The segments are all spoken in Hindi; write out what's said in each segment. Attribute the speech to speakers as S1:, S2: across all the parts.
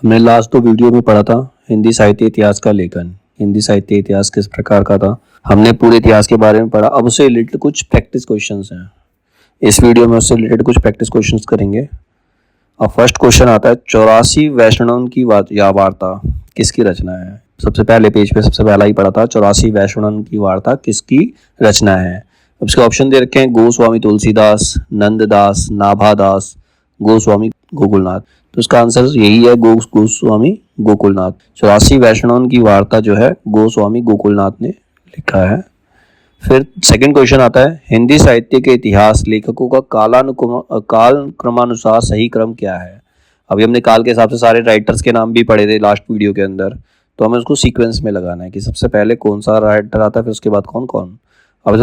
S1: हमने लास्ट 2 वीडियो में पढ़ा था हिंदी साहित्य इतिहास का लेखन। हिंदी साहित्य इतिहास किस प्रकार का था, हमने पूरे इतिहास के बारे में पढ़ा। अब उससे रिलेटेड कुछ प्रैक्टिस क्वेश्चंस हैं। इस वीडियो में उससे रिलेटेड कुछ प्रैक्टिस क्वेश्चंस करेंगे। अब फर्स्ट क्वेश्चन आता है 84 वैष्णवों की वार्ता किसकी रचना है। सबसे पहले पेज पे सबसे पहला ही पढ़ा था 84 वैष्णवों की वार्ता किसकी रचना है। अब इसके ऑप्शन दे रखे हैं गोस्वामी तुलसीदास, नंददास, नाभादास, गोस्वामी गोकुलनाथ। तो इसका आंसर यही है गोस्वामी गोकुलनाथ। 84 वैष्णवों की वार्ता जो है गोस्वामी गोकुलनाथ ने लिखा है। फिर सेकंड क्वेश्चन आता है हिंदी साहित्य के इतिहास लेखकों का काल क्रमानुसार सही क्रम क्या है। अभी हमने काल के हिसाब से सारे राइटर्स के नाम भी पढ़े थे लास्ट वीडियो के अंदर, तो हमें उसको सीक्वेंस में लगाना है कि सबसे पहले कौन सा राइटर आता है, फिर उसके बाद कौन कौन। अब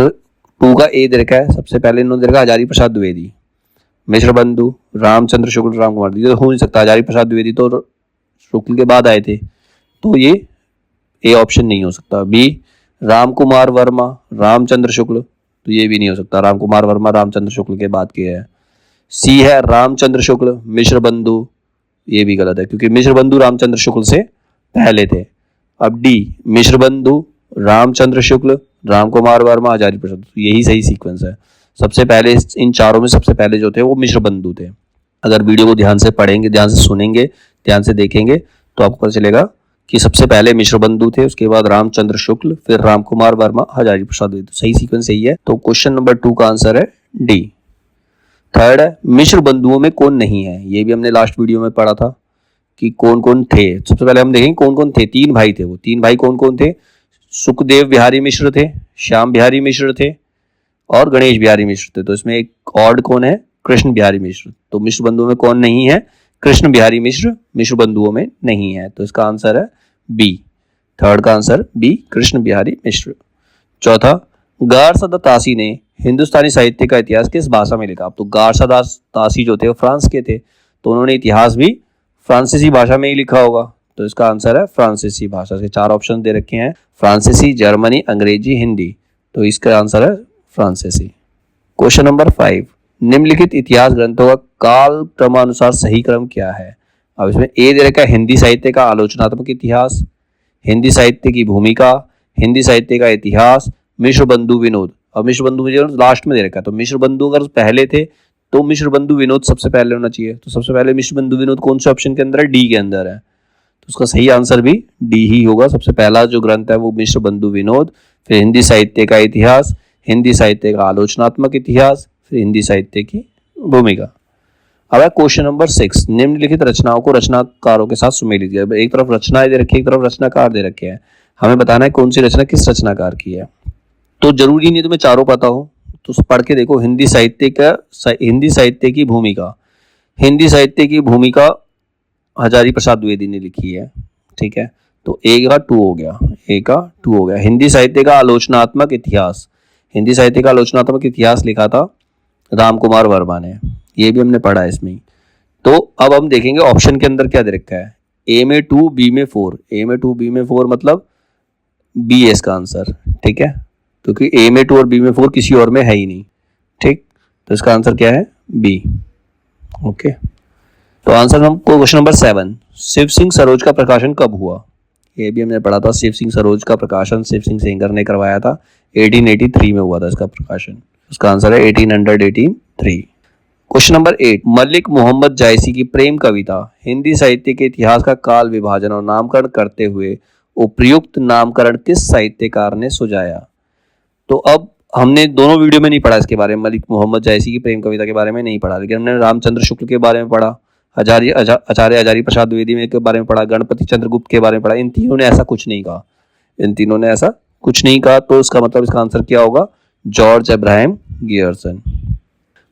S1: 2 का ए दे रखा है, सबसे पहले इन्होंने दे रखा हजारी प्रसाद द्विवेदी, मिश्र बंधु, रामचंद्र शुक्ल, राम कुमार। ये तो हो नहीं सकता, हजारी प्रसाद द्विवेदी तो शुक्ल के बाद आए थे, तो ये ए ऑप्शन नहीं हो सकता। बी राम कुमार वर्मा, रामचंद्र शुक्ल, तो ये भी नहीं हो सकता, राम कुमार वर्मा रामचंद्र शुक्ल के बाद के है। सी है रामचंद्र शुक्ल, मिश्र बंधु, ये भी गलत है क्योंकि मिश्र बंधु रामचंद्र शुक्ल से पहले थे। अब डी मिश्र बंधु, रामचंद्र शुक्ल, राम कुमार वर्मा, हजारी प्रसाद, तो यही सही सीक्वेंस है। सबसे पहले इन चारों में सबसे पहले जो थे वो मिश्र बंधु थे। अगर वीडियो को ध्यान से पढ़ेंगे, ध्यान से सुनेंगे, ध्यान से देखेंगे तो आपको पता चलेगा कि सबसे पहले मिश्र बंधु थे, उसके बाद रामचंद्र शुक्ल, फिर राम कुमार वर्मा, हजारी प्रसाद। तो सही सीक्वेंस यही है। तो क्वेश्चन नंबर 2 का आंसर है डी। थर्ड है मिश्र बंधुओं में कौन नहीं है। ये भी हमने लास्ट वीडियो में पढ़ा था कि कौन कौन थे। सबसे पहले हम देखेंगे कौन कौन थे। 3 भाई थे, वो 3 भाई कौन कौन थे। सुखदेव बिहारी मिश्र थे, श्याम बिहारी मिश्र थे और गणेश बिहारी मिश्र थे। तो इसमें एक ऑड कौन है, कृष्ण बिहारी मिश्र। तो मिश्र बंधुओं में कौन नहीं है, कृष्ण बिहारी मिश्र मिश्र बंधुओं में नहीं है। तो इसका आंसर है बी। थर्ड का आंसर बी, कृष्ण बिहारी मिश्र। चौथा गारसादा तासी ने हिंदुस्तानी साहित्य का इतिहास किस भाषा में लिखा। अब तो गारसादा तासी जो थे वो फ्रांस के थे, तो उन्होंने इतिहास भी फ्रांसीसी भाषा में ही लिखा होगा। तो इसका आंसर है फ्रांसीसी भाषा। के 4 ऑप्शन दे रखे हैं, फ्रांसीसी, जर्मनी, अंग्रेजी, हिंदी। तो इसका आंसर है फ्रांसीसी। क्वेश्चन नंबर 5 निम्नलिखित इतिहास ग्रंथों का काल क्रमानुसार सही क्रम क्या है। अब इसमें ए दे रखा है हिंदी साहित्य का आलोचनात्मक इतिहास, हिंदी साहित्य की भूमिका, हिंदी साहित्य का इतिहास, मिश्र बंधु विनोद। अब मिश्र बंधु विनोद लास्ट में दे रखा है, तो मिश्र बंधु अगर पहले थे तो मिश्र बंधु विनोद सबसे पहले होना चाहिए। तो सबसे पहले मिश्र बंधु विनोद कौन से ऑप्शन के अंदर है, डी के अंदर है। तो उसका सही आंसर भी डी ही होगा। सबसे पहला जो ग्रंथ है वो मिश्र बंधु विनोद, फिर हिंदी साहित्य का इतिहास, हिंदी साहित्य का आलोचनात्मक इतिहास, फिर हिंदी साहित्य की भूमिका। अब है क्वेश्चन नंबर 6 निम्नलिखित रचनाओं को रचनाकारों के साथ सुमेलित किया। एक तरफ रचनाएं दे रखी है, एक तरफ रचनाकार दे रखे हैं। हमें बताना है कौन सी रचना किस रचनाकार की है। तो जरूरी नहीं तुम्हें चारों पता हो, तो पढ़ के देखो। हिंदी साहित्य की भूमिका, हिंदी साहित्य की भूमिका हजारी प्रसाद द्विवेदी ने लिखी है, ठीक है। तो ए का 2 हो गया, ए का 2 हो गया। हिंदी साहित्य का आलोचनात्मक इतिहास, हिंदी साहित्य का आलोचनात्मक इतिहास लिखा था राम कुमार वर्मा ने, ये भी हमने पढ़ा है इसमें। तो अब हम देखेंगे ऑप्शन के अंदर क्या दे रखा है। ए में 2, बी में 4। ए में 2, बी में 4 मतलब बी है इसका आंसर, ठीक है, क्योंकि ए में 2 और बी में 4 किसी और में है ही नहीं, ठीक। तो इसका आंसर क्या है, बी। ओके, तो आंसर हमको क्वेश्चन नंबर 7 शिव सिंह सरोज का प्रकाशन कब हुआ। ये भी हमने पढ़ा था। शिव सिंह सरोज का प्रकाशन शिव सिंह सेंगर ने करवाया था, 1883 में हुआ था इसका प्रकाशन। इसका आंसर है 1883। क्वेश्चन नंबर 8 मलिक मोहम्मद जायसी की प्रेम कविता हिंदी साहित्य के इतिहास का काल विभाजन और नामकरण करते हुए उपयुक्त नामकरण किस साहित्यकार ने सुझाया। तो अब हमने दोनों वीडियो में नहीं पढ़ा इसके बारे में, मलिक मोहम्मद जायसी की प्रेम कविता के बारे में नहीं पढ़ा, लेकिन हमने रामचंद्र शुक्ल के बारे में पढ़ा, आचार्य हजारी प्रसाद द्विवेदी के बारे में पढ़ा, गणपति चंद्रगुप्त के बारे में पढ़ा। इन तीनों ने ऐसा कुछ नहीं कहा, इन तीनों ने ऐसा कुछ नहीं कहा। तो इसका मतलब इसका आंसर क्या होगा, George Abraham Gierson.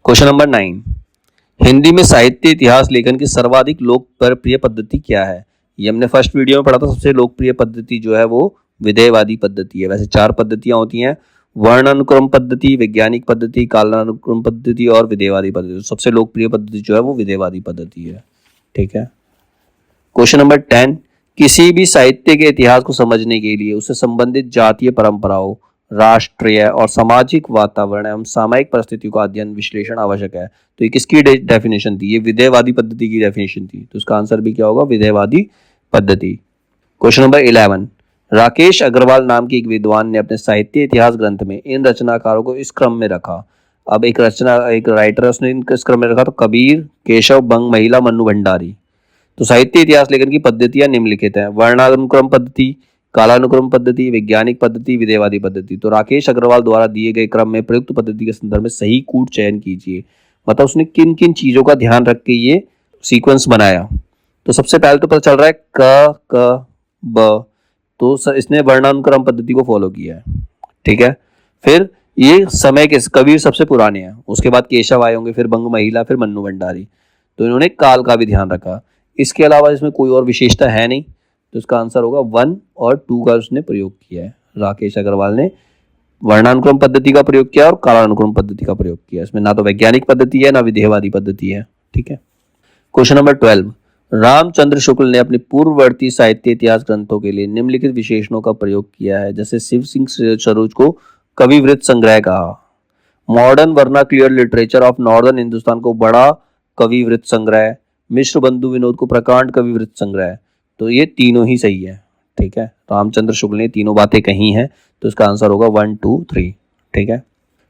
S1: Question number 9 Hindi में साहित्य इतिहास लेखन की सर्वाधिक लोकप्रिय पद्धति क्या है। ये हमने फर्स्ट वीडियो में पढ़ा था। सबसे लोकप्रिय पद्धति जो है वो विधेयवादी पद्धति है। वैसे 4 पद्धतियां होती हैं, वर्णानुक्रम पद्धति, वैज्ञानिक पद्धति, कालानुक्रम पद्धति और विधेयवादी पद्धति। सबसे लोकप्रिय पद्धति जो है वो विधेयवादी पद्धति है, ठीक है। क्वेश्चन नंबर 10 किसी भी साहित्य के इतिहास को समझने के लिए उससे संबंधित जातीय परंपराओं, राष्ट्रीय और सामाजिक वातावरण एवं सामायिक परिस्थितियों का अध्ययन विश्लेषण आवश्यक है। तो ये किसकी डेफिनेशन थी? ये विधेयवादी पद्धति की डेफिनेशन थी। तो इसका आंसर भी क्या होगा? विधेयवादी पद्धति। क्वेश्चन नंबर 11, राकेश अग्रवाल नाम के एक विद्वान ने अपने साहित्य इतिहास ग्रंथ में इन रचनाकारों को इस क्रम में रखा। अब एक राइटर है, उसने इस क्रम में रखा। तो कबीर, केशव, बंग महिला, मन्नू भंडारी। तो साहित्य इतिहास लेखन की पद्धतियां निम्नलिखित हैं: वर्णानुक्रम पद्धति, कालानुक्रम पद्धति, वैज्ञानिक पद्धति, विधेयवादी पद्धति। तो राकेश अग्रवाल द्वारा दिए गए क्रम में प्रयुक्त पद्धति के संदर्भ में सही कूट चयन कीजिए। मतलब उसने किन किन चीजों का ध्यान रख के ये सीक्वेंस बनाया। तो सबसे पहले तो पता चल रहा है क ब, तो इसने वर्णानुक्रम पद्धति को फॉलो किया है। ठीक है। फिर ये समय के कबीर सबसे पुराने हैं, उसके बाद केशव आए होंगे, फिर बंग महिला, फिर मन्नू भंडारी। तो इन्होंने काल का भी ध्यान रखा। इसके अलावा इसमें कोई और विशेषता है नहीं। तो इसका आंसर होगा 1 और 2 का उसने प्रयोग किया है। राकेश अग्रवाल ने वर्णानुक्रम पद्धति का प्रयोग किया और कालानुक्रम पद्धति का प्रयोग किया। इसमें ना तो वैज्ञानिक पद्धति है ना विधेयवादी पद्धति है। ठीक है। क्वेश्चन नंबर 12, रामचंद्र शुक्ल ने अपने पूर्ववर्ती साहित्य इतिहास ग्रंथों के लिए निम्नलिखित विशेषणों का प्रयोग किया है। जैसे शिव सिंह सरोज को कविवृत्त संग्रह कहा, modern vernacular literature of northern Hindustan को बड़ा कविवृत्त संग्रह, मिश्र बंधु विनोद को प्रकांड कविवृत्त संग्रह। तो ये तीनों ही सही है। ठीक है। रामचंद्र शुक्ल ने तीनों बातें कही हैं। तो इसका आंसर होगा 1, 2, 3। ठीक है।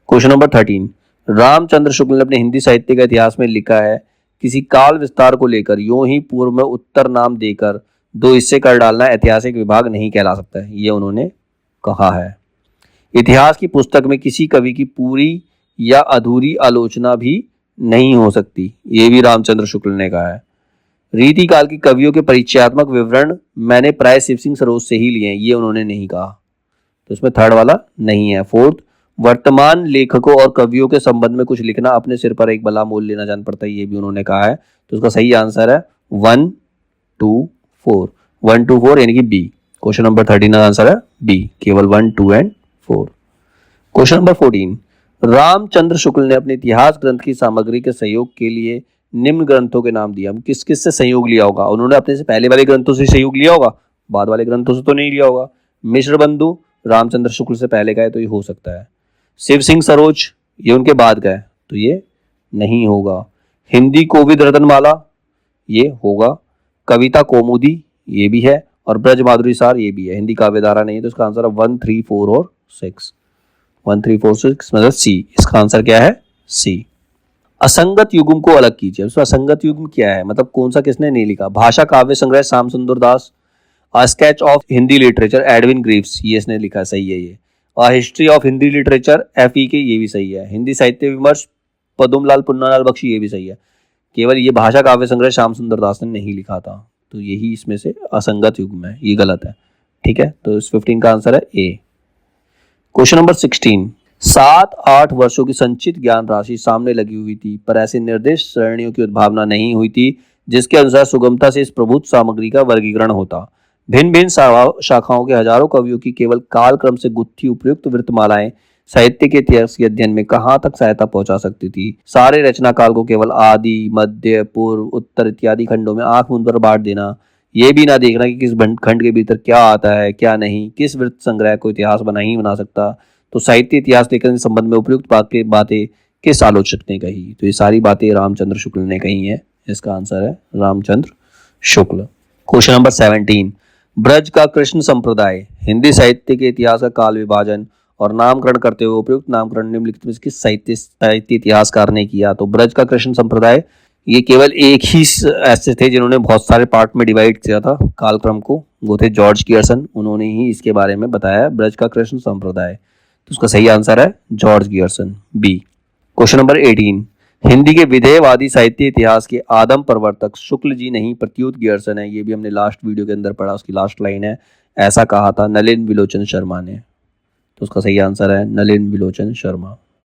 S1: क्वेश्चन नंबर 13, रामचंद्र शुक्ल ने अपने हिंदी साहित्य का इतिहास में लिखा है, किसी काल विस्तार को लेकर यूं ही पूर्व में उत्तर नाम देकर 2 हिस्से कर डालना ऐतिहासिक विभाग नहीं कहला सकता है। ये उन्होंने कहा है। इतिहास की पुस्तक में किसी कवि की पूरी या अधूरी आलोचना भी नहीं हो सकती। ये भी रामचंद्र शुक्ल ने कहा है। रीतिकाल की कवियों के परिचयात्मक विवरण मैंने प्राय शिव सिंह सरोज से ही लिए हैं। ये उन्होंने नहीं कहा। तो इसमें थर्ड वाला नहीं है। फोर्थ, वर्तमान लेखकों और कवियों के संबंध में कुछ लिखना अपने सिर पर एक बला मोल लेना जान पड़ता है। ये भी उन्होंने कहा है। तो उसका सही आंसर है 1, 2, 4। 1, 2, 4 यानी कि बी। क्वेश्चन नंबर 13 का आंसर है बी, केवल 1, 2 and 4। Question number 14, Ramchandra Shukla ने अपने इतिहास ग्रंथ की सामग्री के सहयोग के लिए निम्न ग्रंथों के नाम दिया। किस किस से सहयोग लिया होगा? उन्होंने अपने से पहले वाले ग्रंथों से सहयोग लिया होगा, बाद वाले ग्रंथों से तो नहीं लिया होगा। मिश्र बंधु रामचंद्र शुक्ल से पहले का है, तो ये हो सकता है। शिव सिंह सरोज ये उनके बाद का है, तो ये नहीं होगा। हिंदी कोविद रतनमाला ये होगा। कविता कौमुदी ये भी है, और ब्रज माधुरी सार ये भी है। हिंदी काव्यधारा नहीं है। तो इसका आंसर है 1, 3, 4 और 6। 1, 3, 4, 6 मतलब सी। इसका आंसर क्या है? सी। असंगत युग्म को अलग कीजिए। उसमें असंगत युग्म क्या है, मतलब कौन सा किसने नहीं लिखा? भाषा काव्य संग्रह Shyam Sundar Das, a sketch of Hindi literature Edwin Greaves, ये इसने लिखा, सही है ये। A history of Hindi literature FE के, ये भी सही है। हिंदी साहित्य विमर्श पदुमलाल पुन्नालाल बख्शी, ये भी सही है। केवल ये भाषा काव्य संग्रह श्याम सुंदर दास ने नहीं लिखा था। तो यही इसमें से असंगत युग्म है, ये गलत है। ठीक है। तो इस 15 का आंसर है ए। क्वेश्चन नंबर 16, 7-8 वर्षों की संचित ज्ञान राशि सामने लगी हुई थी, पर ऐसी निर्दिष्ट श्रेणियों की उद्भावना नहीं हुई थी जिसके अनुसार सुगमता से इस प्रभुत सामग्री का वर्गीकरण होता। भिन्न भिन्न शाखाओं के हजारों कवियों की केवल कालक्रम से गुत्थी उपयुक्त वृत्तमालाएं साहित्य के इतिहास के अध्ययन में कहाँ तक सहायता पहुंचा सकती थी? सारे रचना काल को केवल आदि, मध्य, पूर्व, उत्तर इत्यादि खंडों में आंख मूंद कर बांट देना, ये भी ना देखना कि किस खंड के भीतर क्या आता है क्या नहीं, किस वृत्त संग्रह को इतिहास नहीं बना सकता। तो साहित्य इतिहास लेखन के संबंध में उपयुक्त बातें किस आलोचक ने कही? तो ये सारी बातें रामचंद्र शुक्ल ने कही है। इसका आंसर है रामचंद्र शुक्ल। क्वेश्चन नंबर 17, ब्रज का कृष्ण संप्रदाय हिंदी साहित्य के इतिहास का काल विभाजन और नामकरण करते हुए उपयुक्त नामकरण निम्नलिखित में किस साहित्य इतिहासकार ने किया? तो ब्रज का कृष्ण संप्रदाय ये केवल एक ही ऐसे थे जिन्होंने बहुत सारे पार्ट में डिवाइड किया था कालक्रम को, वो थे जॉर्ज गियर्सन। उन्होंने ही इसके बारे में बताया ब्रज का कृष्ण संप्रदाय। तो उसका सही आंसर है George Grierson, B. Question number 18, Hindi के विधेयवादी साहित्य इतिहास के आदम प्रवर्तक शुक्ल जी नहीं प्रत्युत गियर्सन है। ये भी हमने लास्ट वीडियो के अंदर पढ़ा, उसकी लास्ट लाइन है, ऐसा कहा था नलिन विलोचन शर्मा ने। तो उसका सही आंसर है नलिन विलोचन शर्मा।